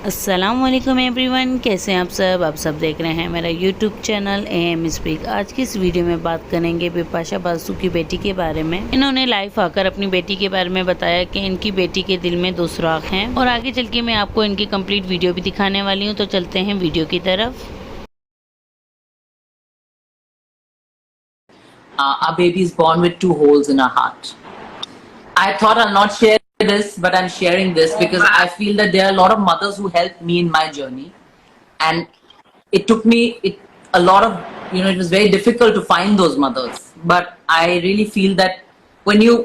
अस्सलामुअलैकुम एवरीवन, कैसे हैं आप सब देख रहे हैं मेरा यूट्यूब चैनल एम स्पीक। आज की इस वीडियो में बात करेंगे बिपाशा बासु की बेटी के बारे में। इन्होंने लाइव आकर अपनी बेटी के बारे में बताया कि इनकी बेटी के दिल में 2 सुराख हैं और आगे चल के मैं आपको इनकी कंप्लीट वीडियो भी दिखाने वाली हूँ। तो चलते हैं वीडियो की तरफ। Our baby is born with 2 holes in her heart. I thought I'll not share this, but I'm sharing this because I feel that there are a lot of mothers who helped me in my journey, and it took me a lot of, it was very difficult to find those mothers. But I really feel that when you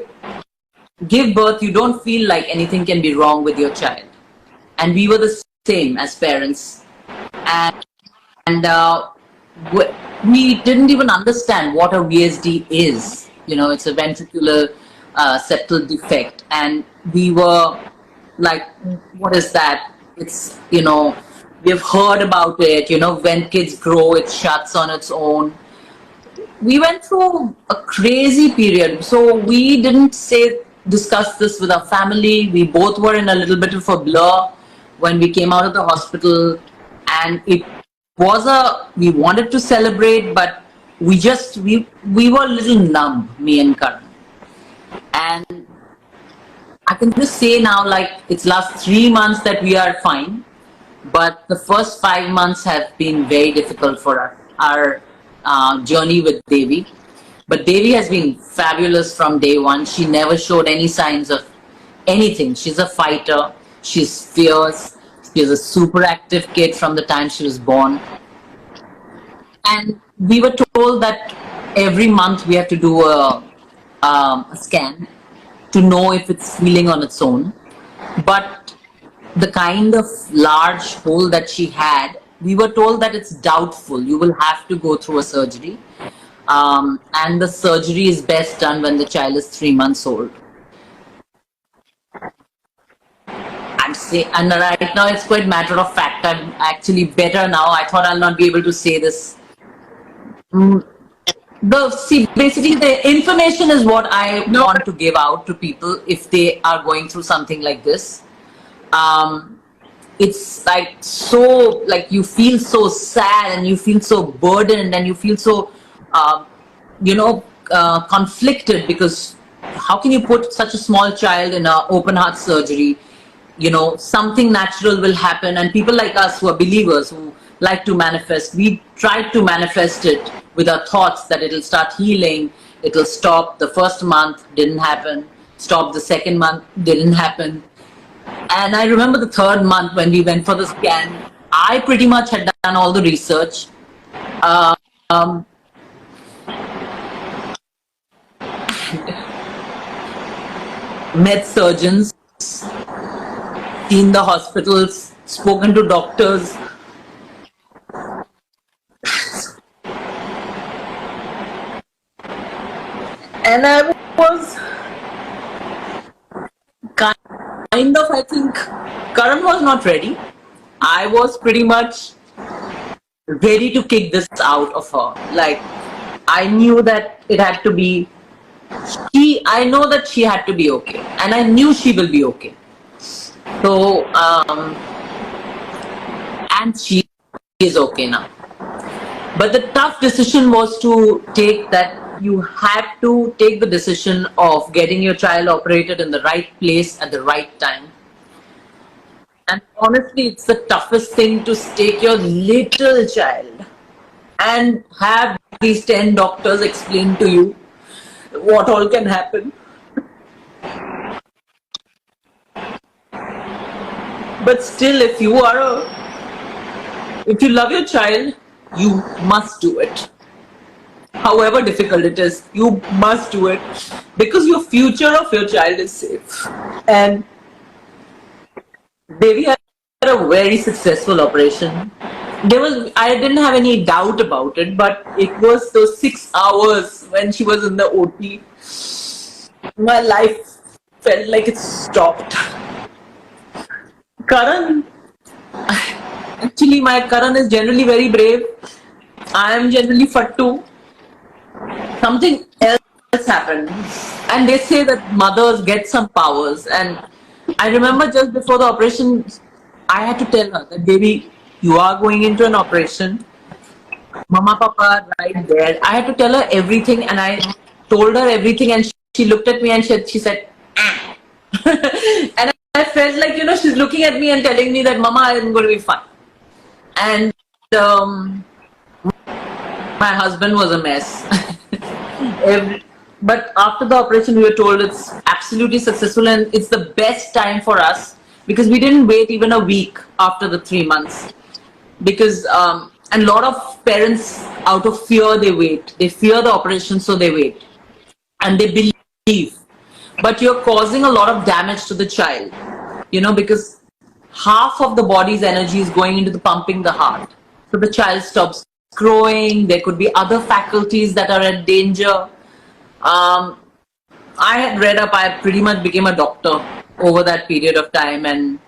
give birth, you don't feel like anything can be wrong with your child, and we were the same as parents, and we didn't even understand what a VSD is. It's a ventricular septal defect, and we were like, what is that? It's, we've heard about it. When kids grow, it shuts on its own. We went through a crazy period, so we didn't discuss this with our family. We both were in a little bit of a blur when we came out of the hospital, and it was we wanted to celebrate, but we were a little numb, me and Karan. And I can just say now, like, it's last 3 months that we are fine, but the first 5 months have been very difficult for us, our journey with Devi. But Devi has been fabulous from day one. She never showed any signs of anything. She's a fighter, she's fierce. She's a super active kid from the time she was born. And we were told that every month we have to do a scan to know if it's healing on its own. But the kind of large hole that she had, we were told that it's doubtful. You will have to go through a surgery. And the surgery is best done when the child is 3 months old. And right now it's quite matter of fact. I'm actually better now. I thought I'll not be able to say this. Basically the information is what I want to give out to people if they are going through something like this. It's like, so, like, you feel so sad and you feel so burdened and you feel so conflicted, because how can you put such a small child in an open heart surgery? Something natural will happen, and people like us who are believers, who like to manifest, we tried to manifest it with our thoughts that it'll start healing, it'll stop. The first month didn't happen, stop the second month didn't happen, and I remember the third month when we went for the scan, I pretty much had done all the research. Met surgeons, seen the hospitals, spoken to doctors. And I was kind of, I think, Karan was not ready. I was pretty much ready to kick this out of her. Like, I knew that it had to be, I know that she had to be okay. And I knew she will be okay. So, and she is okay now. But the tough decision was to take that. You have to take the decision of getting your child operated in the right place at the right time. And honestly, it's the toughest thing to take your little child and have these 10 doctors explain to you what all can happen. But still, if you love your child, you must do it. However difficult it is, you must do it, because your future of your child is safe. And Devi had a very successful operation. I didn't have any doubt about it, but it was those 6 hours when she was in the OT. My life felt like it stopped. Karan, actually, my Karan is generally very brave. I am generally fattu. Something else happened, and they say that mothers get some powers, and I remember just before the operation, I had to tell her that, baby, you are going into an operation. Mama, Papa, right there. I had to tell her everything, and I told her everything, and she looked at me and she said, ah. And I felt like, she's looking at me and telling me that, Mama, I'm going to be fine. And my husband was a mess. But after the operation, we were told it's absolutely successful and it's the best time for us, because we didn't wait even a week after the 3 months. Because and a lot of parents, out of fear, they wait. They fear the operation, so they wait. And they believe. But you're causing a lot of damage to the child, because half of the body's energy is going into the pumping the heart. So the child stops growing. There could be other faculties that are at danger. I had read up, I pretty much became a doctor over that period of time, and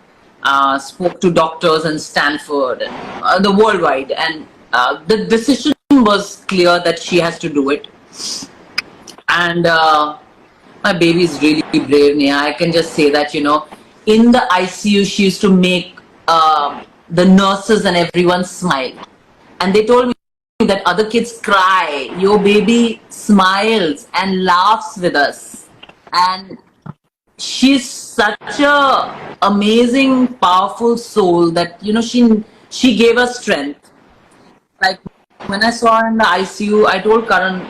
spoke to doctors in Stanford and the worldwide, and the decision was clear that she has to do it. And my baby is really brave, Neha. I can just say that, in the ICU, she used to make the nurses and everyone smile. And they told me that other kids cry, your baby smiles and laughs with us. And she's such a amazing, powerful soul that, she gave us strength. Like, when I saw her in the ICU, I told Karan,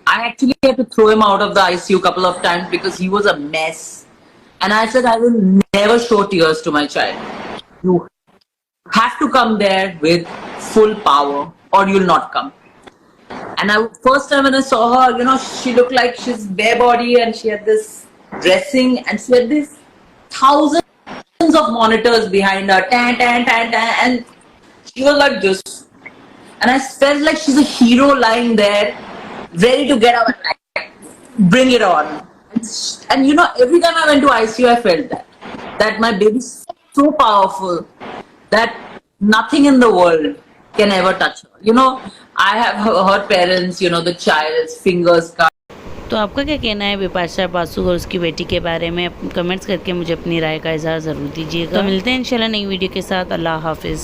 I actually had to throw him out of the ICU a couple of times because he was a mess. And I said, I will never show tears to my child. You have to come there with full power, or you'll not come. And first time when I saw her, she looked like she's bare body, and she had this dressing, and she had these thousands of monitors behind her, and she was like this. And I felt like she's a hero lying there, ready to get up and like, bring it on. And every time I went to ICU, I felt that my baby's so powerful that nothing in the world can ever touch her. I have heard parents, the child's fingers cut. तो आपका क्या कहना है बिपाशा बासु और उसकी बेटी के बारे में? कमेंट्स करके मुझे अपनी राय का इजहार ज़रूर दीजिएगा। तो मिलते हैं इंशाल्लाह नई वीडियो के साथ। अल्लाह हाफिज़।